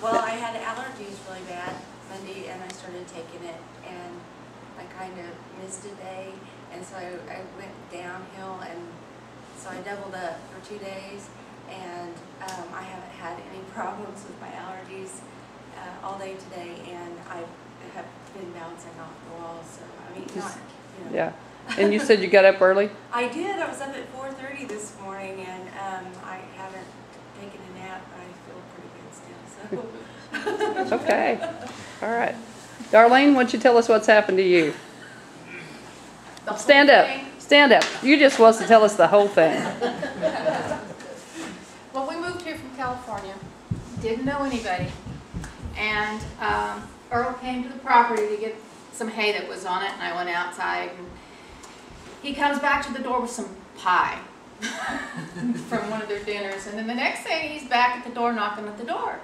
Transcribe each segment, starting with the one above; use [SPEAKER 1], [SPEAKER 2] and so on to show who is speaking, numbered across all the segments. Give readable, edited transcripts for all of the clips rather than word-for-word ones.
[SPEAKER 1] Well, I had allergies really bad Monday, and I started taking it, and I kind of missed a day, and so I went downhill, and so I doubled up for 2 days, and I haven't had any problems with my allergies all day today, and I have been bouncing off the walls. So I mean, not, you know.
[SPEAKER 2] Yeah. And you said you got up early?
[SPEAKER 1] I did. I was up at 4:30 this morning, and I haven't taken a nap. I feel pretty good still. So.
[SPEAKER 2] Okay. All right. Darlene, why don't you tell us what's happened to you? Stand up. Stand up. You just supposed to tell us the whole thing.
[SPEAKER 3] Well, we moved here from California. Didn't know anybody. And Earl came to the property to get some hay that was on it, and I went outside, and he comes back to the door with some pie from one of their dinners. And then the next thing, he's back at the door, knocking at the door.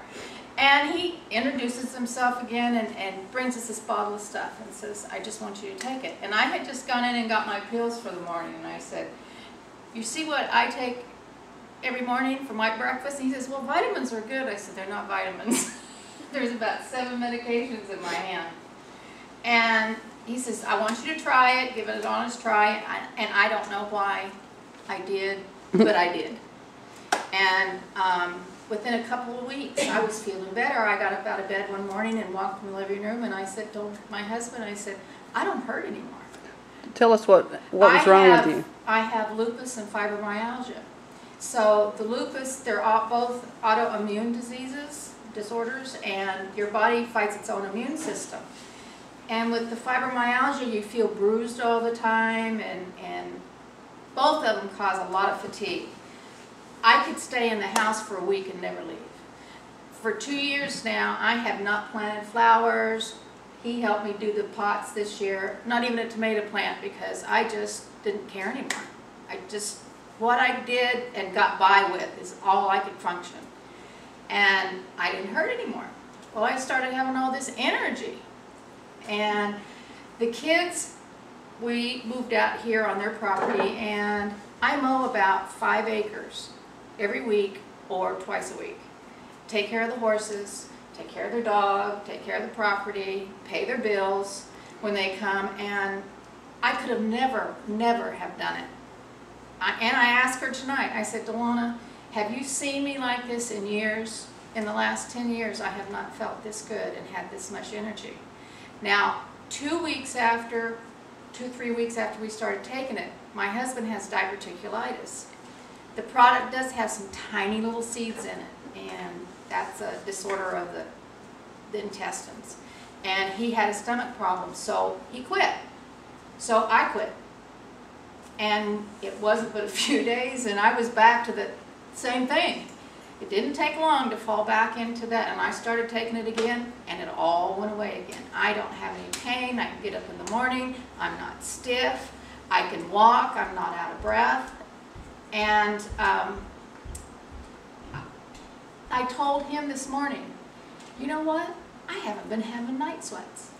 [SPEAKER 3] And he introduces himself again and brings us this bottle of stuff and says, I just want you to take it. And I had just gone in and got my pills for the morning, and I said, you see what I take every morning for my breakfast? And he says, well, vitamins are good. I said, they're not vitamins. There's about 7 medications in my hand. And he says, I want you to try it, give it an honest try. And I don't know why I did, but I did. And within a couple of weeks, I was feeling better. I got up out of bed one morning and walked in the living room, and I said to my husband, I said, I don't hurt anymore.
[SPEAKER 2] Tell us what was wrong with you.
[SPEAKER 3] I have lupus and fibromyalgia. So the lupus, they're both autoimmune disorders, and your body fights its own immune system. And with the fibromyalgia, you feel bruised all the time, and both of them cause a lot of fatigue. I could stay in the house for a week and never leave. For 2 years now, I have not planted flowers. He helped me do the pots this year, not even a tomato plant, because I just didn't care anymore. What I did and got by with is all I could function. And I didn't hurt anymore. Well, I started having all this energy. And the kids, we moved out here on their property, and I mow about 5 acres every week or twice a week. Take care of the horses, take care of their dog, take care of the property, pay their bills when they come, and I could have never have done it. And I asked her tonight, I said, Delana, have you seen me like this in years? In the last 10 years, I have not felt this good and had this much energy. Now, 2 weeks after, 2-3 weeks after we started taking it, my husband has diverticulitis. The product does have some tiny little seeds in it, and that's a disorder of the intestines. And he had a stomach problem, so he quit. So I quit. And it wasn't but a few days, and I was back to the same thing. It didn't take long to fall back into that, and I started taking it again, and it all went away again. I don't have any pain. I can get up in the morning. I'm not stiff. I can walk. I'm not out of breath. And I told him this morning, you know what? I haven't been having night sweats.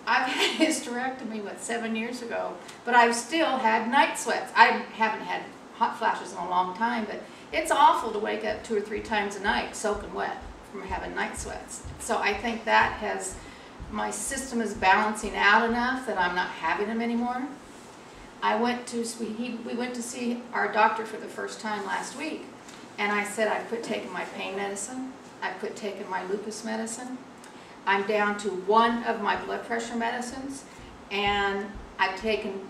[SPEAKER 3] I've had a hysterectomy, 7 years ago, but I've still had night sweats. I haven't had hot flashes in a long time, but it's awful to wake up 2 or 3 times a night soaking wet from having night sweats. So I think that my system is balancing out enough that I'm not having them anymore. We went to see our doctor for the first time last week, and I said I quit taking my pain medicine, I quit taking my lupus medicine, I'm down to 1 of my blood pressure medicines, and I've taken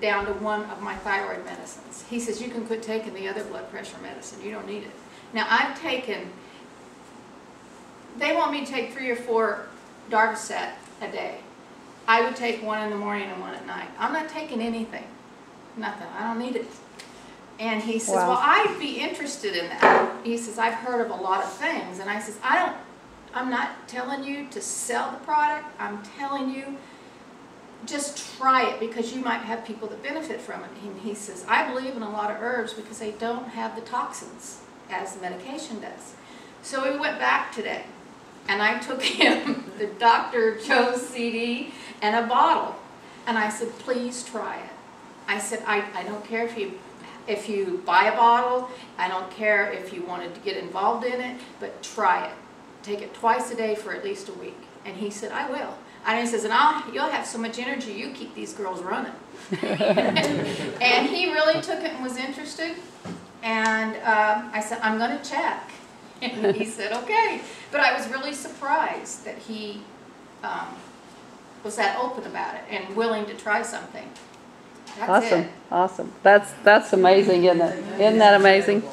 [SPEAKER 3] down to 1 of my thyroid medicines. He says, you can quit taking the other blood pressure medicine, you don't need it. Now I've taken, they want me to take 3 or 4 Darvocet a day. I would take 1 in the morning and 1 at night. I'm not taking anything, nothing, I don't need it. And he says,
[SPEAKER 2] wow.
[SPEAKER 3] Well, I'd be interested in that. He says, I've heard of a lot of things. And I says, I'm not telling you to sell the product, I'm telling you, just try it because you might have people that benefit from it. And he says, I believe in a lot of herbs because they don't have the toxins as the medication does. So we went back today, and I took him the Dr. Joe's CD and a bottle. And I said, please try it. I said, I don't care if you buy a bottle, I don't care if you wanted to get involved in it, but try it. take it twice a day for at least a week. And he said, I will. And he says, and you'll have so much energy, you keep these girls running. And he really took it and was interested. And I said, I'm going to check. And he said, okay. But I was really surprised that he was that open about it and willing to try something. That's
[SPEAKER 2] Awesome,
[SPEAKER 3] it.
[SPEAKER 2] awesome. That's amazing, isn't it? Isn't that amazing?